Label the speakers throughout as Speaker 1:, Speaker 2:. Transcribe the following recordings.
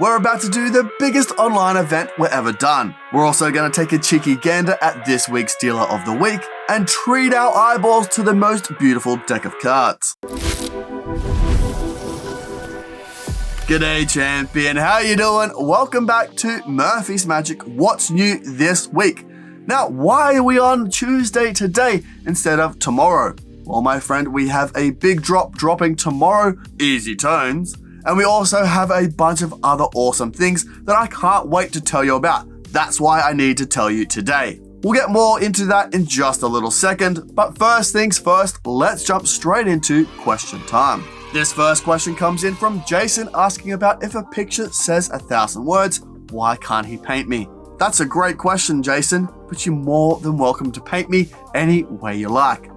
Speaker 1: We're about to do the biggest online event we've ever done. We're also going to take a cheeky gander at this week's Dealer of the Week and treat our eyeballs to the most beautiful deck of cards. G'day champion, how you doing? Welcome back to Murphy's Magic, what's new this week? Now, why are we on Tuesday today instead of tomorrow? Well, my friend, we have a big drop dropping tomorrow, easy tones, and we also have a bunch of other awesome things that I can't wait to tell you about. That's why I need to tell you today. We'll get more into that in just a little second, but first things first, let's jump straight into question time. This first question comes in from Jason asking about if a picture says 1,000 words, why can't he paint me? That's a great question, Jason, but you're more than welcome to paint me any way you like.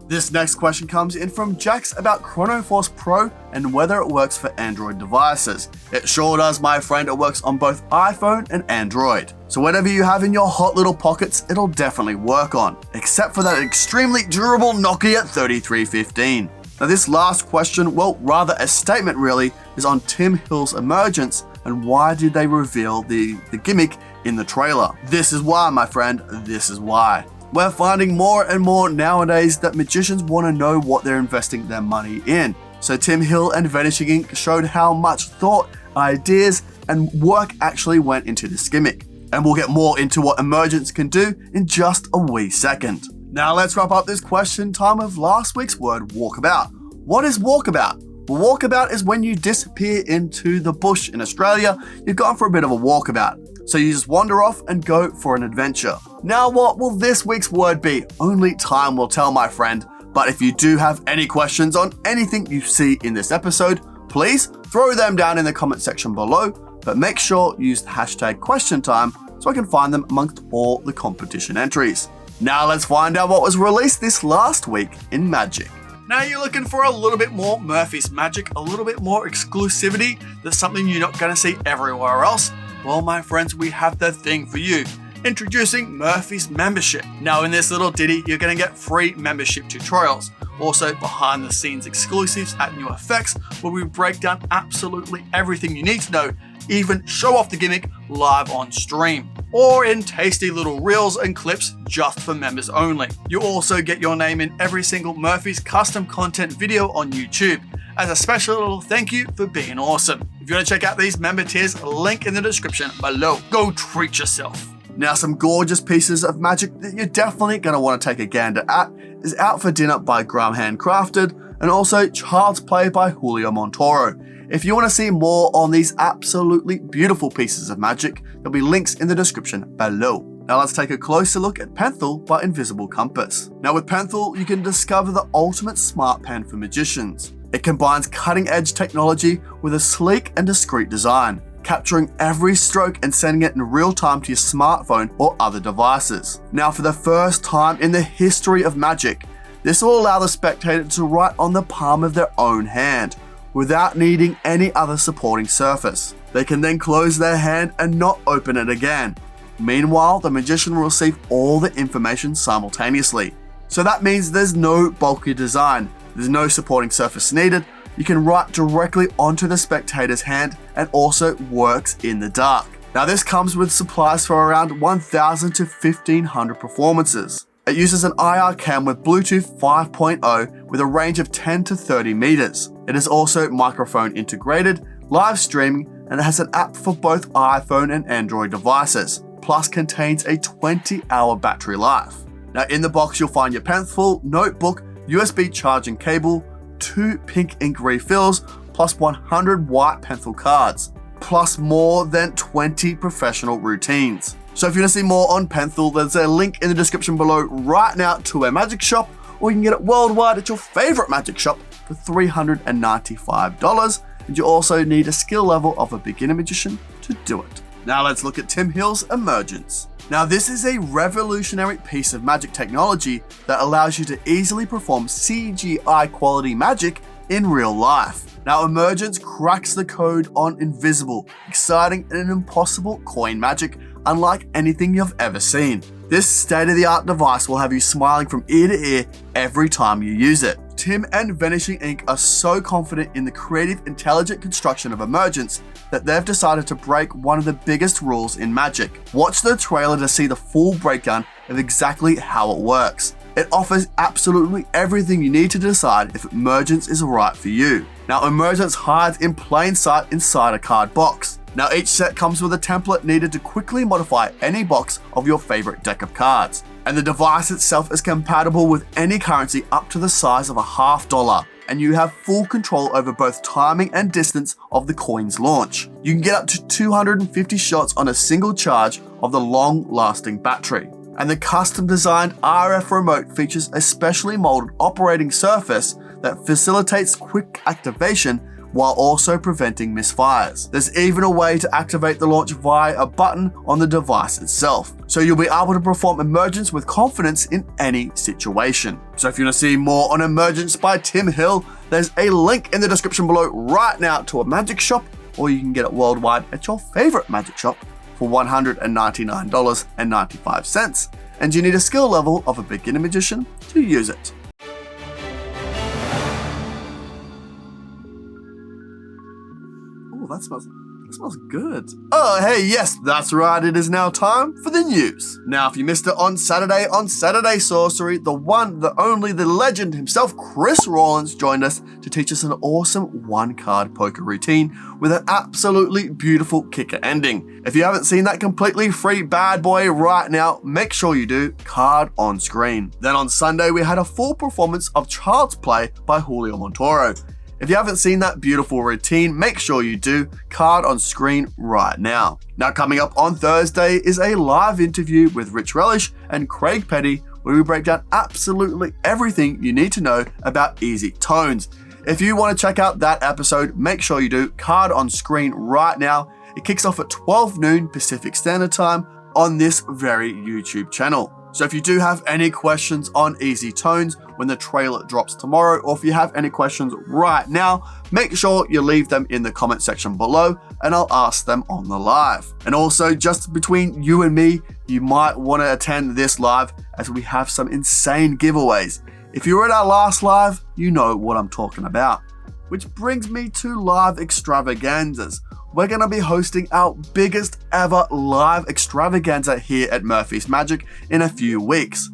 Speaker 1: This next question comes in from Jax about Chronoforce Pro and whether it works for Android devices. It sure does, my friend. It works on both iPhone and Android. So whatever you have in your hot little pockets, it'll definitely work on, except for that extremely durable Nokia 3315. Now this last question, well, rather a statement really, is on Tim Hill's emergence and why did they reveal the gimmick in the trailer. This is why, my friend, this is why. We're finding more and more nowadays that magicians want to know what they're investing their money in. So Tim Hill and Vanishing Ink showed how much thought, ideas, and work actually went into this gimmick. And we'll get more into what emergence can do in just a wee second. Now let's wrap up this question time with last week's word, walkabout. What is walkabout? Well, walkabout is when you disappear into the bush in Australia. You've gone for a bit of a walkabout. So you just wander off and go for an adventure. Now what will this week's word be? Only time will tell, my friend. But if you do have any questions on anything you see in this episode, please throw them down in the comment section below, but make sure you use the hashtag question time so I can find them amongst all the competition entries. Now let's find out what was released this last week in Magic. Now you're looking for a little bit more Murphy's Magic, a little bit more exclusivity. There's something you're not going to see everywhere else. Well, my friends, we have the thing for you. Introducing Murphy's Membership. Now in this little ditty, you're going to get free membership tutorials. Also behind the scenes exclusives at New Effects, where we break down absolutely everything you need to know, even show off the gimmick live on stream, or in tasty little reels and clips just for members only. You also get your name in every single Murphy's custom content video on YouTube, as a special little thank you for being awesome. If you want to check out these member tiers, link in the description below. Go treat yourself. Now some gorgeous pieces of magic that you're definitely going to want to take a gander at is Out for Dinner by GRUM Handcrafted and also Child's Play by Julio Montoro. If you want to see more on these absolutely beautiful pieces of magic, there'll be links in the description below. Now let's take a closer look at Penthal by Invisible Compass. Now with Penthal, you can discover the ultimate smart pen for magicians. It combines cutting-edge technology with a sleek and discreet design, capturing every stroke and sending it in real time to your smartphone or other devices. Now for the first time in the history of magic, this will allow the spectator to write on the palm of their own hand, without needing any other supporting surface. They can then close their hand and not open it again. Meanwhile, the magician will receive all the information simultaneously. So that means there's no bulky design, there's no supporting surface needed, you can write directly onto the spectator's hand and also works in the dark. Now this comes with supplies for around 1,000 to 1,500 performances. It uses an IR cam with Bluetooth 5.0 with a range of 10 to 30 meters. It is also microphone integrated, live streaming, and it has an app for both iPhone and Android devices, plus contains a 20-hour battery life. Now in the box you'll find your Penthal, notebook, USB charging cable, 2 pink ink refills, plus 100 white Penthal cards, plus more than 20 professional routines. So if you want to see more on Penthal, there's a link in the description below right now to a magic shop, or you can get it worldwide at your favorite magic shop for $395, and you also need a skill level of a beginner magician to do it. Now let's look at Tim Hill's emergence. Now this is a revolutionary piece of magic technology that allows you to easily perform CGI quality magic in real life. Now emergence cracks the code on invisible, exciting and impossible coin magic unlike anything you've ever seen. This state-of-the-art device will have you smiling from ear to ear every time you use it. Tim and Vanishing Ink are so confident in the creative, intelligent construction of Emergence that they've decided to break one of the biggest rules in Magic. Watch the trailer to see the full breakdown of exactly how it works. It offers absolutely everything you need to decide if Emergence is right for you. Now, Emergence hides in plain sight inside a card box. Now, each set comes with a template needed to quickly modify any box of your favorite deck of cards. And the device itself is compatible with any currency up to the size of $50, and you have full control over both timing and distance of the coin's launch. You can get up to 250 shots on a single charge of the long-lasting battery. And the custom-designed RF remote features a specially molded operating surface that facilitates quick activation while also preventing misfires. There's even a way to activate the launch via a button on the device itself, so you'll be able to perform Emergence with confidence in any situation. So if you want to see more on Emergence by Tim Hill, there's a link in the description below right now to a magic shop, or you can get it worldwide at your favorite magic shop for $199.95, and you need a skill level of a beginner magician to use it. Oh, that smells good. Oh, hey, yes, that's right. It is now time for the news. Now, if you missed it on Saturday Sorcery, the one, the only, the legend himself, Chris Rawlins, joined us to teach us an awesome one-card poker routine with an absolutely beautiful kicker ending. If you haven't seen that completely free bad boy right now, make sure you do. Card on screen. Then on Sunday, we had a full performance of Child's Play by Julio Montoro. If you haven't seen that beautiful routine, make sure you do. Card on screen right now. Now, coming up on Thursday is a live interview with Rich Relish and Craig Petty, where we break down absolutely everything you need to know about easy tones. If you want to check out that episode, make sure you do. Card on screen right now. It kicks off at 12 noon Pacific Standard Time on this very YouTube channel. So if you do have any questions on easy tones when the trailer drops tomorrow, or if you have any questions right now, make sure you leave them in the comment section below and I'll ask them on the live. And also, just between you and me, you might want to attend this live as we have some insane giveaways. If you were at our last live, you know what I'm talking about. Which brings me to live extravaganzas. We're going to be hosting our biggest ever live extravaganza here at Murphy's Magic in a few weeks.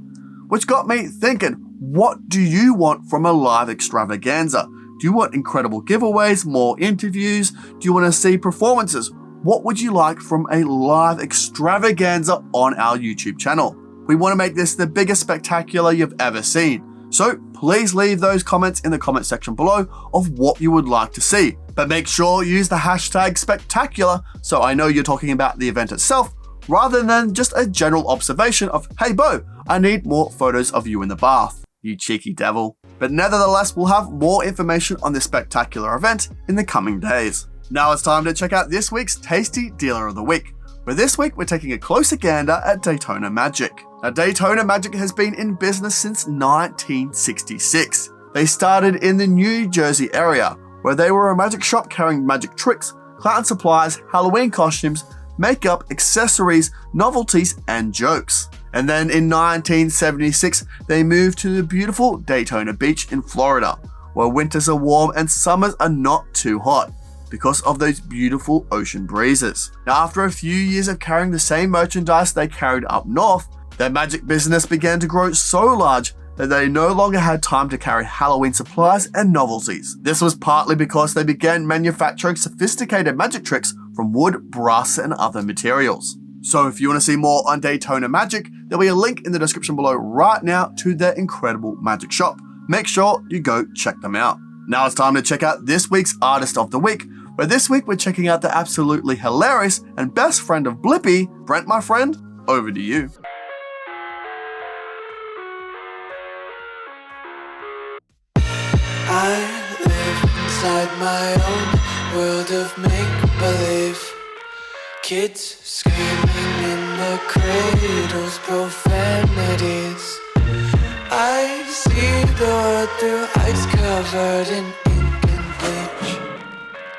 Speaker 1: Which got me thinking, what do you want from a live extravaganza? Do you want incredible giveaways, more interviews? Do you want to see performances? What would you like from a live extravaganza on our YouTube channel? We want to make this the biggest spectacular you've ever seen. So please leave those comments in the comment section below of what you would like to see. But make sure you use the hashtag spectacular so I know you're talking about the event itself rather than just a general observation of, hey Bo, I need more photos of you in the bath, you cheeky devil. But nevertheless, we'll have more information on this spectacular event in the coming days. Now it's time to check out this week's Tasty Dealer of the Week, where this week we're taking a closer gander at Daytona Magic. Now, Daytona Magic has been in business since 1966. They started in the New Jersey area, where they were a magic shop carrying magic tricks, clown supplies, Halloween costumes, makeup, accessories, novelties, and jokes. And then in 1976, they moved to the beautiful Daytona Beach in Florida, where winters are warm and summers are not too hot because of those beautiful ocean breezes. Now, after a few years of carrying the same merchandise they carried up north, their magic business began to grow so large that they no longer had time to carry Halloween supplies and novelties. This was partly because they began manufacturing sophisticated magic tricks from wood, brass, and other materials. So if you want to see more on Daytona Magic, there'll be a link in the description below right now to their incredible magic shop. Make sure you go check them out. Now it's time to check out this week's Artist of the Week, where this week we're checking out the absolutely hilarious and best friend of Blippi, Brent, my friend, over to you.
Speaker 2: I live inside my own world of make-believe. Kids screaming in the cradles, profanities. I see the world through ice covered in ink and bleach.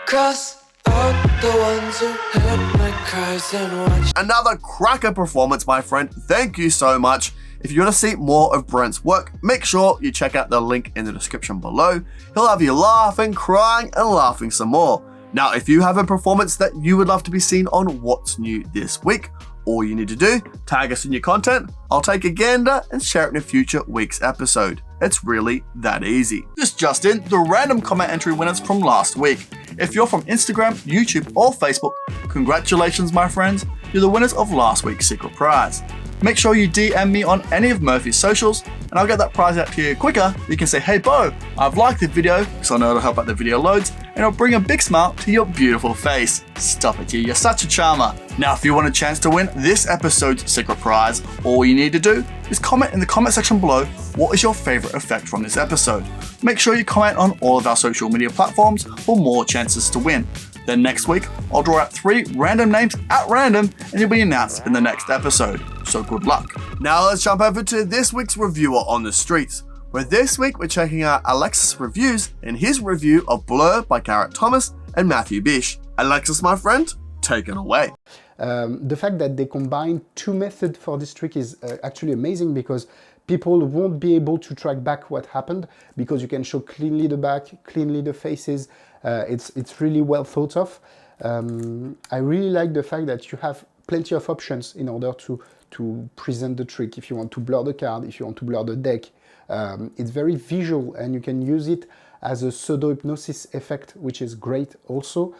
Speaker 2: Cross out the ones who heard my cries and watched.
Speaker 1: Another cracker performance, my friend. Thank you so much. If you want to see more of Brent's work, make sure you check out the link in the description below. He'll have you laughing, crying, and laughing some more. Now, if you have a performance that you would love to be seen on What's New This Week, all you need to do, tag us in your content, I'll take a gander and share it in a future week's episode. It's really that easy. This just in, the random comment entry winners from last week. If you're from Instagram, YouTube, or Facebook, congratulations, my friends, you're the winners of last week's secret prize. Make sure you DM me on any of Murphy's socials, and I'll get that prize out to you quicker. You can say, hey Bo, I've liked the video, because I know it'll help out the video loads, and it'll bring a big smile to your beautiful face. Stop it, you're such a charmer. Now, if you want a chance to win this episode's secret prize, all you need to do is comment in the comment section below what is your favorite effect from this episode. Make sure you comment on all of our social media platforms for more chances to win. Then next week, I'll draw out 3 random names at random and you'll be announced in the next episode. So good luck. Now let's jump over to this week's reviewer on the streets, where this week we're checking out Alexis' reviews in his review of Blur by Garrett Thomas and Matthew Bish. Alexis, my friend, take it away.
Speaker 3: The fact that they combine 2 methods for this trick is actually amazing, because people won't be able to track back what happened, because you can show cleanly the back, cleanly the faces. It's really well thought of. I really like the fact that you have plenty of options in order to present the trick. If you want to blur the card, if you want to blur the deck, it's very visual, and you can use it as a pseudo-hypnosis effect, which is great also.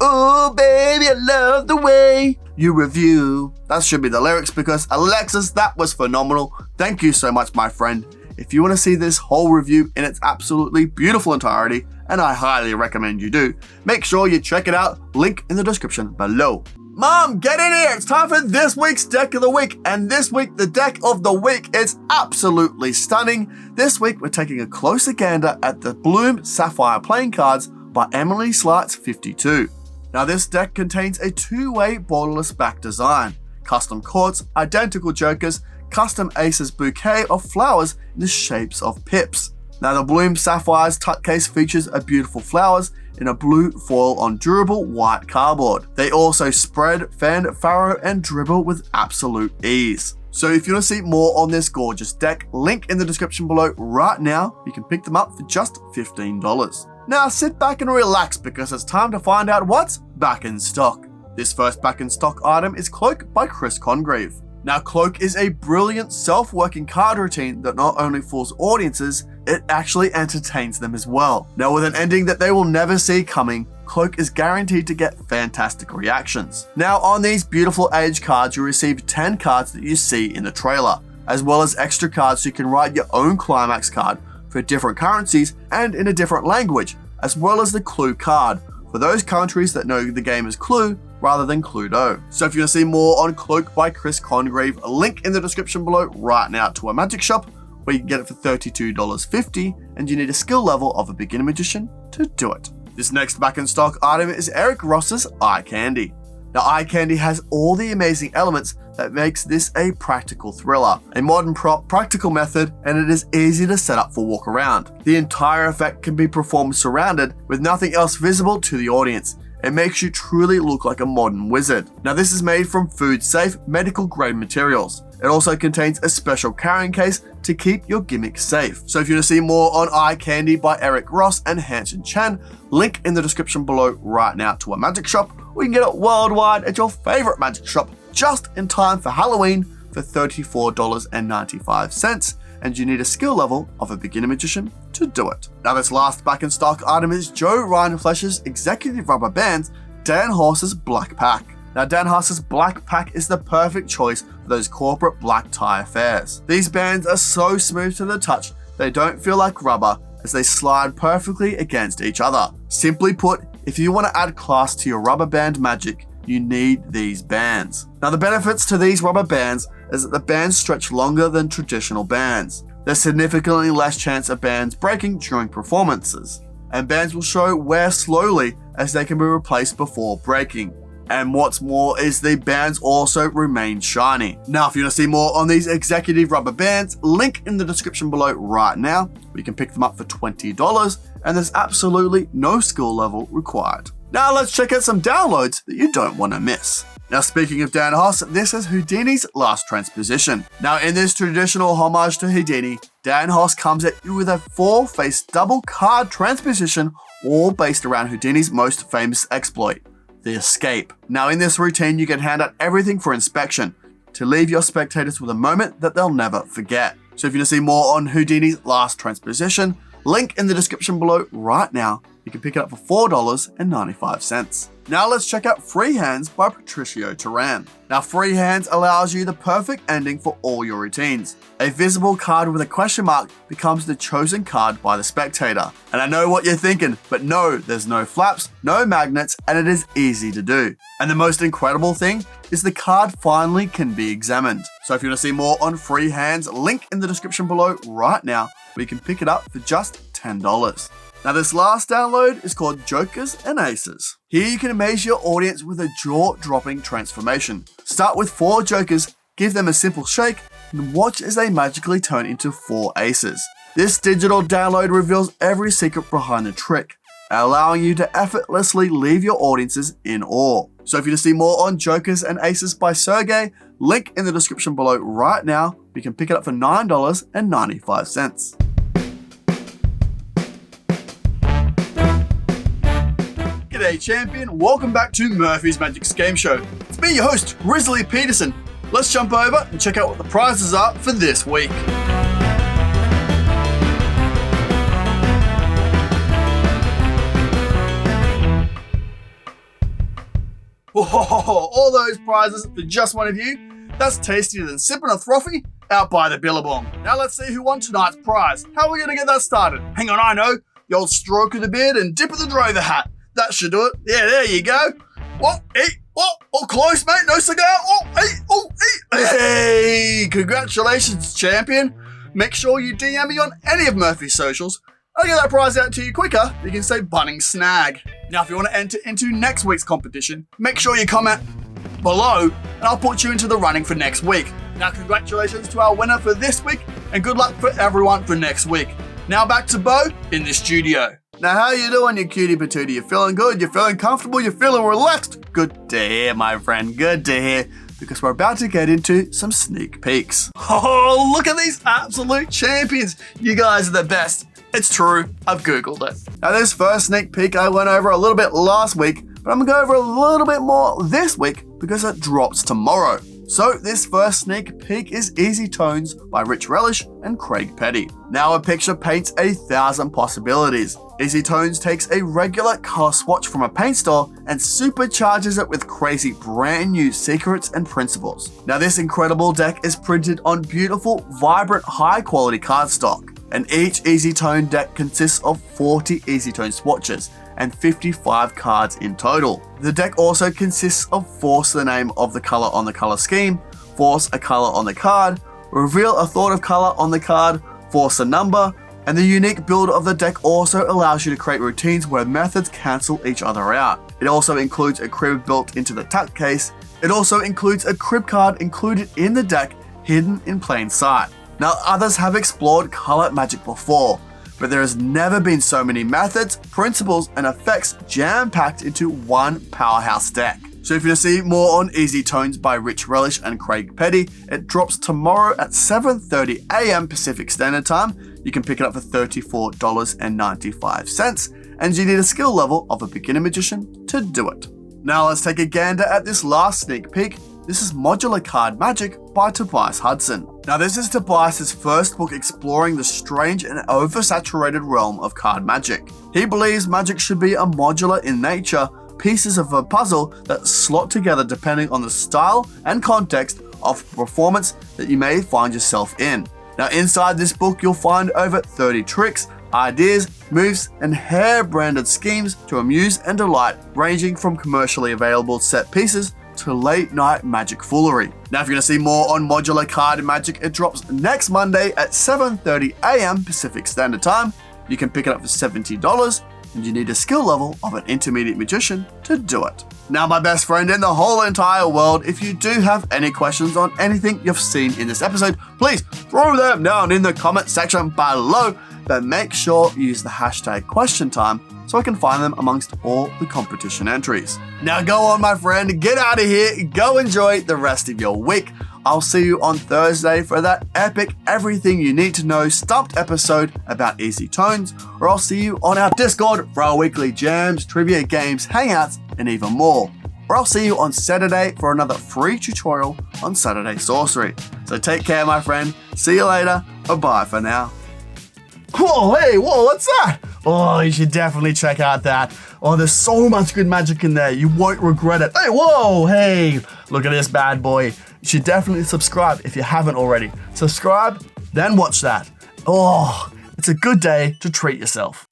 Speaker 1: Oh baby, I love the way you review. That should be the lyrics, because Alexis, that was phenomenal. Thank you so much, my friend. If you want to see this whole review in its absolutely beautiful entirety, and I highly recommend you do, make sure you check it out, link in the description below. Mom, get in here, it's time for this week's deck of the week, and this week the deck of the week is absolutely stunning. This week we're taking a closer gander at the Bloom Sapphire playing cards by Emily Slights 52. Now this deck contains a 2-way borderless back design, custom courts, identical jokers, custom aces bouquet of flowers in the shapes of pips. Now the Bloom Sapphire's tut case features a beautiful flowers in a blue foil on durable white cardboard. They also spread, fend, farrow, and dribble with absolute ease. So if you want to see more on this gorgeous deck, link in the description below right now. You can pick them up for just $15. Now sit back and relax, because it's time to find out what's back in stock. This first back in stock item is Cloak by Chris Congreve. Now Cloak is a brilliant self-working card routine that not only fools audiences, it actually entertains them as well. Now with an ending that they will never see coming, Cloak is guaranteed to get fantastic reactions. Now on these beautiful age cards, you receive 10 cards that you see in the trailer, as well as extra cards so you can write your own climax card for different currencies and in a different language, as well as the Clue card for those countries that know the game as Clue rather than Cluedo. So if you want to see more on Cloak by Chris Congreve, a link in the description below right now to a magic shop where you can get it for $32.50, and you need a skill level of a beginner magician to do it. This next back in stock item is Eric Ross's Eye Candy. Now Eye Candy has all the amazing elements that makes this a practical thriller, a modern prop practical method, and it is easy to set up for walk around. The entire effect can be performed surrounded with nothing else visible to the audience. It makes you truly look like a modern wizard. Now this is made from food safe, medical grade materials. It also contains a special carrying case to keep your gimmick safe. So if you want to see more on Eye Candy by Eric Ross and Hanson Chan, link in the description below right now to a magic shop, or you can get it worldwide at your favorite magic shop just in time for Halloween for $34.95, and you need a skill level of a beginner magician to do it. Now this last back in stock item is Joe Rhineflesh's Executive Rubber Bands Dan Horse's Black Pack. Now Dan Horse's Black Pack is the perfect choice for those corporate black tie affairs. These bands are so smooth to the touch, they don't feel like rubber as they slide perfectly against each other. Simply put, if you want to add class to your rubber band magic, you need these bands. Now the benefits to these rubber bands is that the bands stretch longer than traditional bands. There's significantly less chance of bands breaking during performances, and bands will show wear slowly as they can be replaced before breaking. And what's more is the bands also remain shiny. Now if you want to see more on these executive rubber bands, link in the description below right now. You can pick them up for $20 and there's absolutely no skill level required. Now let's check out some downloads that you don't want to miss. Now, speaking of Dan Hoss, this is Houdini's last transposition. Now, in this traditional homage to Houdini, Dan Hoss comes at you with a 4-face double card transposition, all based around Houdini's most famous exploit, the escape. Now, in this routine, you can hand out everything for inspection to leave your spectators with a moment that they'll never forget. So if you want to see more on Houdini's last transposition, link in the description below right now. You can pick it up for $4.95. Now let's check out Free Hands by Patricio Turan. Now, Free Hands allows you the perfect ending for all your routines. A visible card with a question mark becomes the chosen card by the spectator. And I know what you're thinking, but no, there's no flaps, no magnets, and it is easy to do. And the most incredible thing is the card finally can be examined. So if you want to see more on Free Hands, link in the description below right now, where you can pick it up for just $10. Now, this last download is called Jokers and Aces. Here you can amaze your audience with a jaw-dropping transformation. Start with 4 jokers, give them a simple shake, and watch as they magically turn into 4 aces. This digital download reveals every secret behind the trick, allowing you to effortlessly leave your audiences in awe. So if you want to see more on Jokers and Aces by Sergey, link in the description below right now. You can pick it up for $9.95. G'day champion, welcome back to Murphy's Magic's Game Show. It's me, your host, Grizzly Peterson. Let's jump over and check out what the prizes are for this week. Whoa, all those prizes for just one of you. That's tastier than sipping a frothy out by the Billabong. Now let's see who won tonight's prize. How are we going to get that started? Hang on, I know. The old stroke of the beard and dip of the drover hat. That should do it. Yeah, there you go. What? Hey, what? Oh, close, mate. No cigar. Oh, hey, oh, hey. Hey, congratulations, champion. Make sure you DM me on any of Murphy's socials. I'll get that prize out to you quicker. You can say Bunnings Snag. Now, if you want to enter into next week's competition, make sure you comment below and I'll put you into the running for next week. Now, congratulations to our winner for this week and good luck for everyone for next week. Now back to Bo in the studio. Now, how you doing, you cutie patootie? You feeling good? You feeling comfortable? You feeling relaxed? Good to hear, my friend. Good to hear. Because we're about to get into some sneak peeks. Oh, look at these absolute champions. You guys are the best. It's true. I've Googled it. Now, this first sneak peek I went over a little bit last week, but I'm going to go over a little bit more this week because it drops tomorrow. So this first sneak peek is Easy Tones by Rich Relish and Craig Petty. Now, a picture paints 1,000 possibilities. Easy Tones takes a regular color swatch from a paint store and supercharges it with crazy brand new secrets and principles. Now, this incredible deck is printed on beautiful, vibrant, high quality cardstock. And each Easy Tone deck consists of 40 Easy Tone swatches and 55 cards in total. The deck also consists of force the name of the color on the color scheme, force a color on the card, reveal a thought of color on the card, force a number, and the unique build of the deck also allows you to create routines where methods cancel each other out. It also includes a crib built into the tuck case. It also includes a crib card included in the deck, hidden in plain sight. Now, others have explored color magic before, but there has never been so many methods, principles, and effects jam-packed into one powerhouse deck. So if you want to see more on Easy Tones by Rich Relish and Craig Petty, it drops tomorrow at 7:30 a.m. Pacific Standard Time. You can pick it up for $34.95, and you need a skill level of a beginner magician to do it. Now let's take a gander at this last sneak peek. This is Modular Card Magic by Tobias Hudson. Now, this is Tobias's first book exploring the strange and oversaturated realm of card magic. He believes magic should be a modular in nature, pieces of a puzzle that slot together depending on the style and context of performance that you may find yourself in. Now, inside this book, you'll find over 30 tricks, ideas, moves, and hair-branded schemes to amuse and delight, ranging from commercially available set pieces to late-night magic foolery. Now, if you're going to see more on Modular Card Magic, it drops next Monday at 7:30 a.m. Pacific Standard Time. You can pick it up for $70, and you need a skill level of an intermediate magician to do it. Now, my best friend in the whole entire world, if you do have any questions on anything you've seen in this episode, please throw them down in the comment section below, but make sure you use the hashtag question time so so I can find them amongst all the competition entries. Now go on, my friend, get out of here, go enjoy the rest of your week. I'll see you on Thursday for that epic everything you need to know Stumped episode about easy tones, or I'll see you on our Discord for our weekly jams, trivia games, hangouts, and even more. Or I'll see you on Saturday for another free tutorial on Saturday Sorcery. So take care, my friend. See you later. Bye for now. Whoa, hey, whoa, what's that? Oh, you should definitely check out that. Oh, there's so much good magic in there. You won't regret it. Hey, whoa, hey, look at this bad boy. You should definitely subscribe if you haven't already. Subscribe, then watch that. Oh, it's a good day to treat yourself.